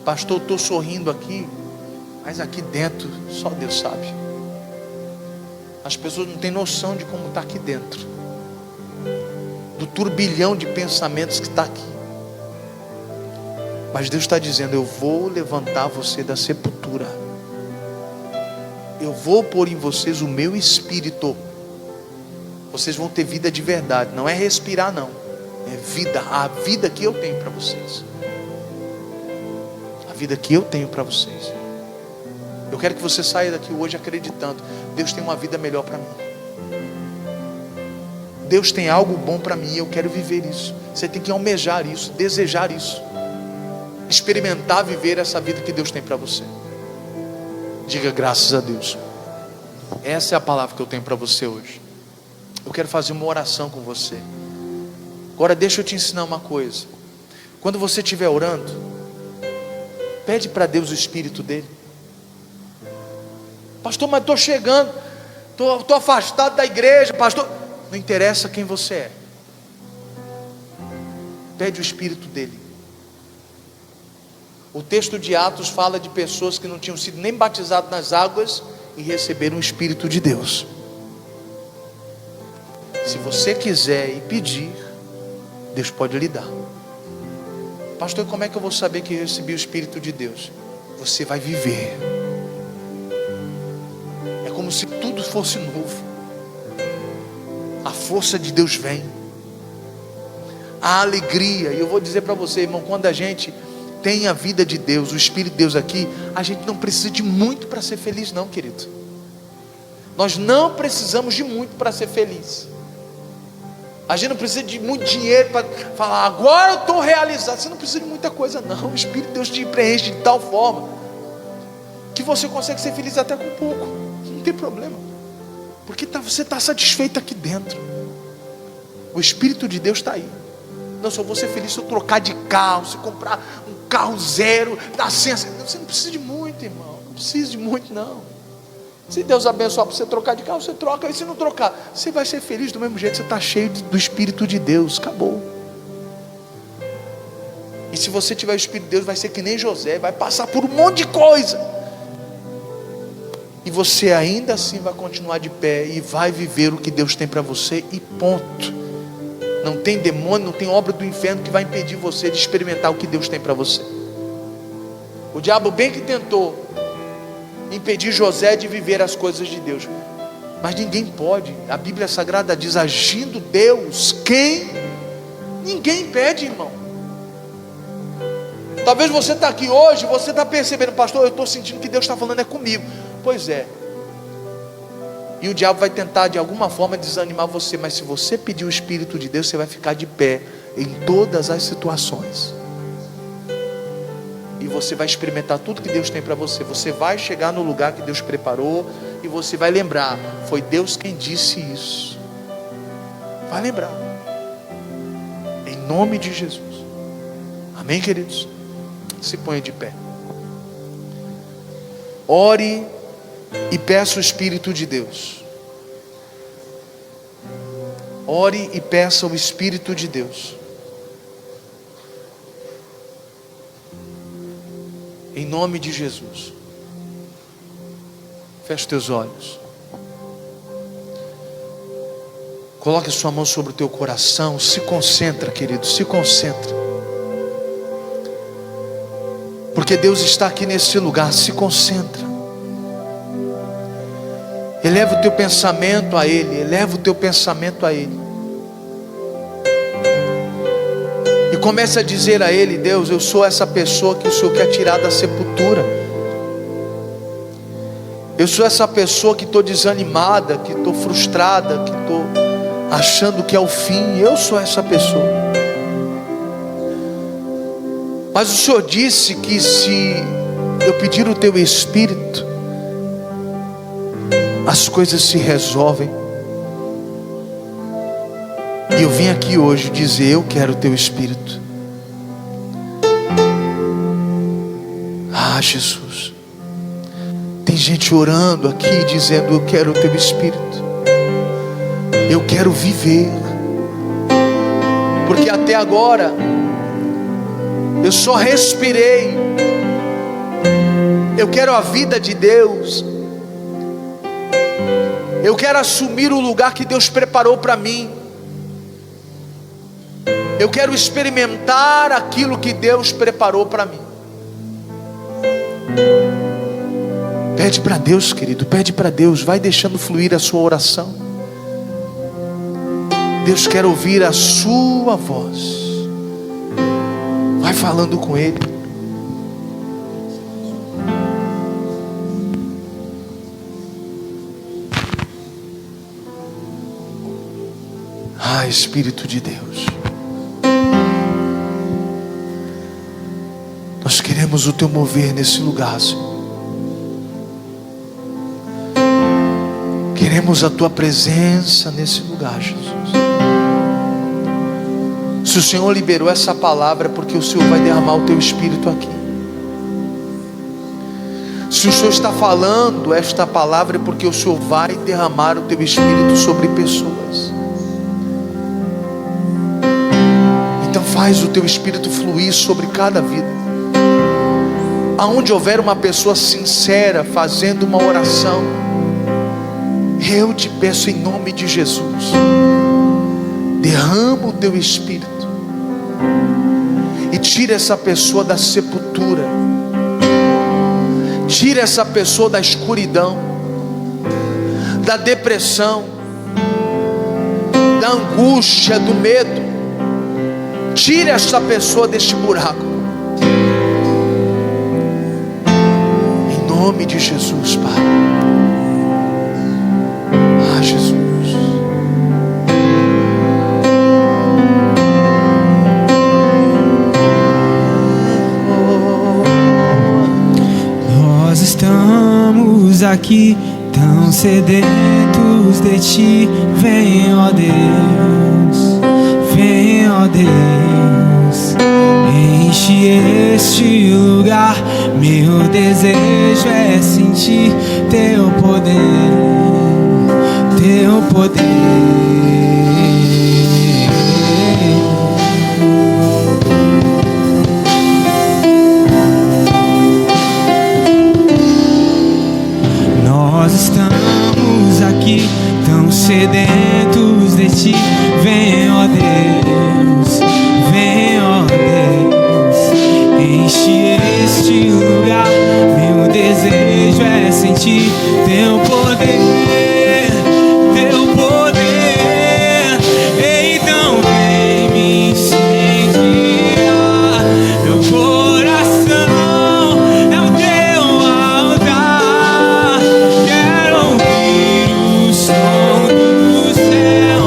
Pastor, eu estou sorrindo aqui, mas aqui dentro, só Deus sabe. As pessoas não têm noção de como está aqui dentro. Do turbilhão de pensamentos que está aqui. Mas Deus está dizendo, eu vou levantar você da sepultura. Eu vou pôr em vocês o meu Espírito. Vocês vão ter vida de verdade. Não é respirar não. É vida. A vida que eu tenho para vocês. A vida que eu tenho para vocês. Eu quero que você saia daqui hoje acreditando, Deus tem uma vida melhor para mim. Deus tem algo bom para mim, eu quero viver isso. Você tem que almejar isso, desejar isso, experimentar viver essa vida que Deus tem para você. Diga graças a Deus. Essa é a palavra que eu tenho para você hoje. Eu quero fazer uma oração com você. Agora deixa eu te ensinar uma coisa. Quando você estiver orando, pede para Deus o Espírito dele. Pastor, mas estou chegando, estou afastado da igreja, pastor. Não interessa quem você é. Pede o Espírito dele. O texto de Atos fala de pessoas que não tinham sido nem batizadas nas águas e receberam o Espírito de Deus. Se você quiser e pedir, Deus pode lhe dar. Pastor, como é que eu vou saber que eu recebi o Espírito de Deus? Você vai viver. É como se tudo fosse novo. A força de Deus vem, a alegria. E eu vou dizer para você, irmão, quando a gente tem a vida de Deus, o Espírito de Deus aqui, a gente não precisa de muito para ser feliz não, querido. Nós não precisamos de muito para ser feliz. A gente não precisa de muito dinheiro para falar, agora eu estou realizado. Você não precisa de muita coisa não. O Espírito de Deus te preenche de tal forma que você consegue ser feliz até com pouco. Não tem problema, porque você está satisfeito aqui dentro. O Espírito de Deus está aí. Não, só vou ser feliz se eu trocar de carro, se comprar um carro zero, dar sensa. Você não precisa de muito, irmão. Não precisa de muito não. Se Deus abençoar para você trocar de carro, você troca. E se não trocar, você vai ser feliz do mesmo jeito. Você está cheio do Espírito de Deus. Acabou. E se você tiver o Espírito de Deus, vai ser que nem José, vai passar por um monte de coisa, e você ainda assim vai continuar de pé e vai viver o que Deus tem para você, e ponto. Não tem demônio, não tem obra do inferno que vai impedir você de experimentar o que Deus tem para você. O diabo bem que tentou impedir José de viver as coisas de Deus, mas ninguém pode. A Bíblia Sagrada diz, agindo Deus, quem? Ninguém impede, irmão. Talvez você está aqui hoje, você está percebendo, pastor, eu estou sentindo que Deus está falando é comigo. Pois é. E o diabo vai tentar de alguma forma desanimar você, mas se você pedir o Espírito de Deus, você vai ficar de pé em todas as situações. e você vai experimentar tudo que Deus tem para você. Você vai chegar no lugar que Deus preparou e você vai lembrar, foi Deus quem disse isso. Vai lembrar, em nome de Jesus. Amém, queridos? Se ponha de pé. Ore e peça o Espírito de Deus. Ore e peça o Espírito de Deus. Em nome de Jesus. Feche teus olhos. Coloque a sua mão sobre o teu coração. Se concentra, querido, se concentra. Porque Deus está aqui nesse lugar. Se concentra. Eleva o teu pensamento a Ele. Eleva o teu pensamento a Ele. E comece a dizer a Ele: Deus, eu sou essa pessoa que o Senhor quer tirar da sepultura. Eu sou essa pessoa que estou desanimada, que estou frustrada, que estou achando que é o fim. Eu sou essa pessoa. Mas o Senhor disse que se eu pedir o teu Espírito, as coisas se resolvem. E eu vim aqui hoje dizer: eu quero o teu Espírito. Ah, Jesus, tem gente orando aqui dizendo: eu quero o teu Espírito. Eu quero viver. Porque até agora eu só respirei. Eu quero a vida de Deus. Eu quero assumir o lugar que Deus preparou para mim. Eu quero experimentar aquilo que Deus preparou para mim. Pede para Deus, querido, pede para Deus. Vai deixando fluir a sua oração. Deus quer ouvir a sua voz. Vai falando com Ele. Ah, Espírito de Deus, nós queremos o teu mover nesse lugar, Senhor. Queremos a tua presença nesse lugar, Jesus. Se o Senhor liberou essa palavra, é porque o Senhor vai derramar o teu Espírito aqui. Se o Senhor está falando esta palavra, é porque o Senhor vai derramar o teu Espírito sobre pessoas. Então faz o teu Espírito fluir sobre cada vida. Aonde houver uma pessoa sincera fazendo uma oração, eu te peço em nome de Jesus, derrama o teu Espírito e tira essa pessoa da sepultura. Tira essa pessoa da escuridão, da depressão, da angústia, do medo. Tira essa pessoa deste buraco. Em nome de Jesus, Pai. Ah, Jesus. Nós estamos aqui tão sedentos de Ti. Vem, ó Deus, vem, ó Deus, enche este lugar. Meu desejo é sentir Teu poder, Teu poder. Nós estamos aqui tão sedentos de Ti. Vem, ó Deus, vem, ó Deus, enche este lugar. Meu desejo é sentir Teu poder, Teu poder. Então vem me incendiar. Meu coração é o Teu altar. Quero ouvir o som do céu.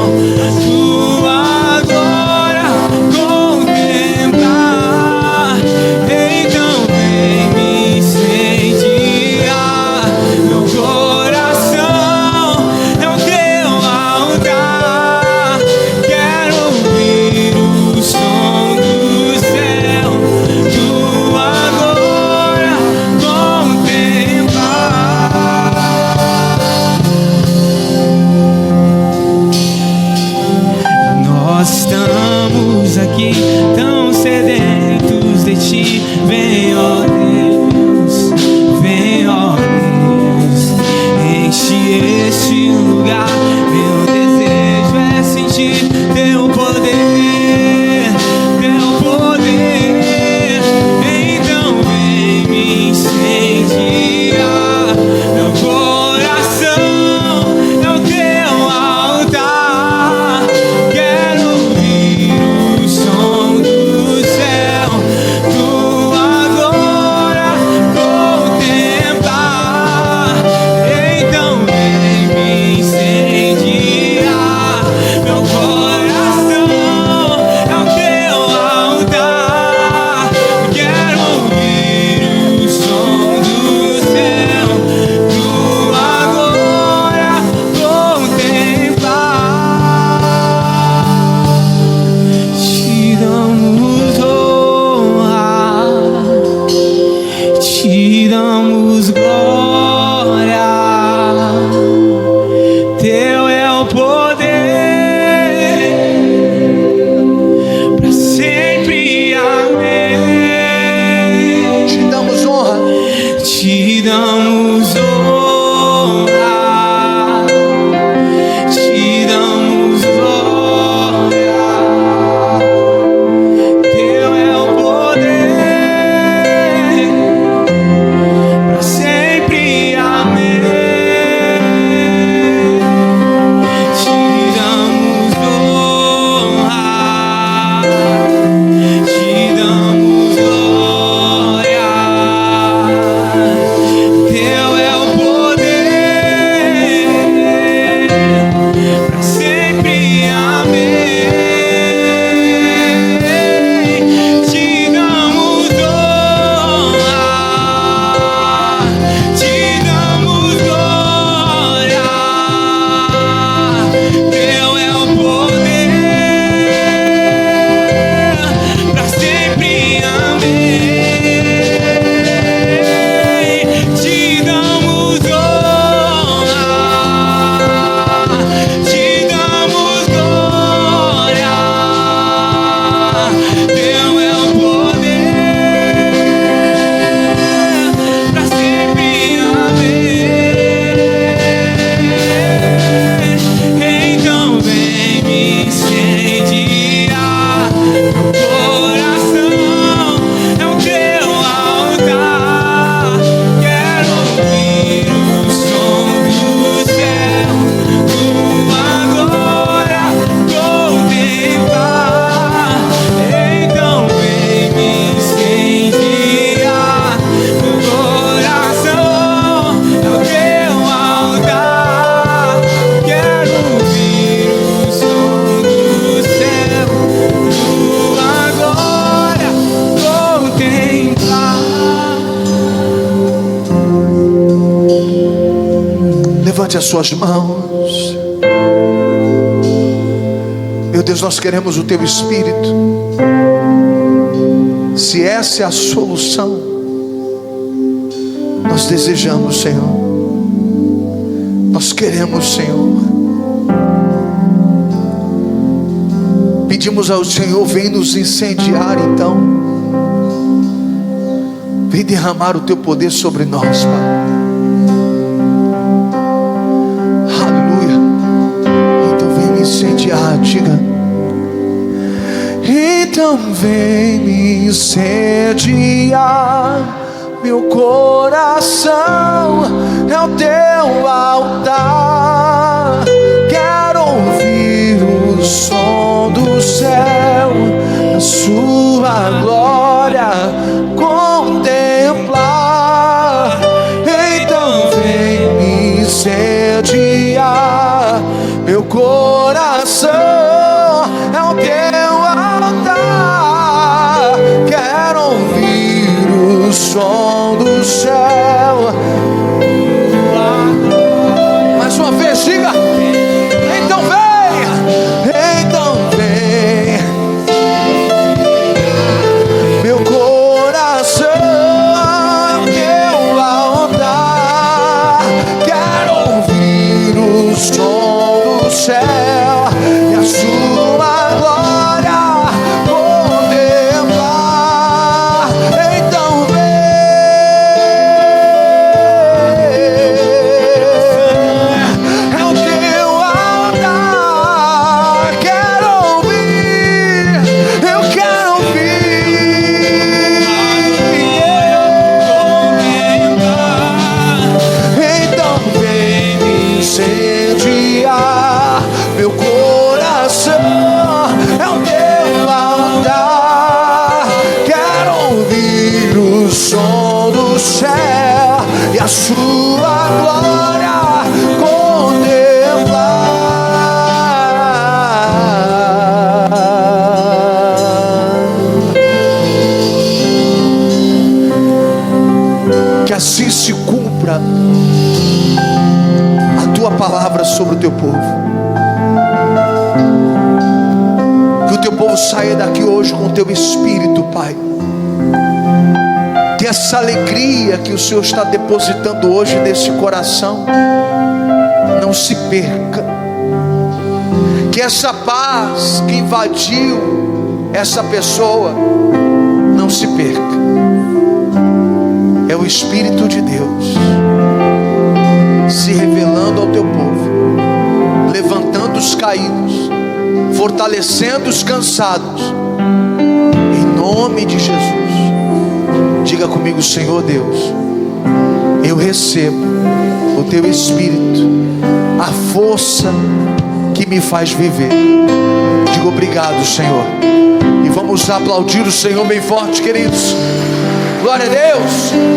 aqui tão sedentos de ti. Vem, ó Deus, vem, ó Deus, enche este lugar. Meu desejo é sentir teu poder, teu poder. Então vem me incendiar. Meu coração é o teu altar. Quero ouvir o som do céu, tua glória contemplar. Então vem me incendiar. Meu coração é o teu altar. Quero ouvir o som do céu, tua glória contemplar. Te damos honra, te damos glória. Teu é o poder, pra sempre, amém. Te damos honra, Te damos honra, te damos glória. Teu é o poder, pra sempre, amém. Te damos honra, te damos glória. Teu é o poder, pra sempre, amém. Te damos honra, te damos glória. Teu é o poder, pra sempre, amém. Te damos honra, te damos glória. Teu é o poder, pra sempre, amém. Então vem me incendiar. Meu coração é o teu altar. Quero ouvir o som do céu, tua glória contemplar. Então vem me incendiar. Meu coração é o teu altar. Quero ouvir o som do céu, tua glória contemplar. levante as suas mãos. Meu Deus, nós queremos o teu Espírito. Se essa é a solução, nós desejamos, Senhor. Nós queremos, Senhor. Pedimos ao Senhor, vem nos incendiar então. Vem derramar o teu poder sobre nós, Pai. Aleluia. Então vem me incendiar, diga. Então vem me incendiar. Meu coração é o teu altar. Quero ouvir o som do céu, a sua glória contemplar. Então vem me incendiar. Meu coração é o teu altar. Quero ouvir o som do céu. Mais uma vez, diga. Então vem, então vem. Meu coração é o teu altar. Quero ouvir o som do céu e a sua glória cumpra a tua palavra sobre o teu povo. Que o teu povo saia daqui hoje com o teu espírito, Pai. Que essa alegria que o Senhor está depositando hoje nesse coração não se perca. Que essa paz que invadiu essa pessoa não se perca. É o Espírito de Deus se revelando ao teu povo, levantando os caídos, fortalecendo os cansados, em nome de Jesus. Diga comigo: Senhor Deus, eu recebo o teu Espírito, a força que me faz viver. Diga obrigado, Senhor, e vamos aplaudir o Senhor bem forte, queridos. Glória a Deus.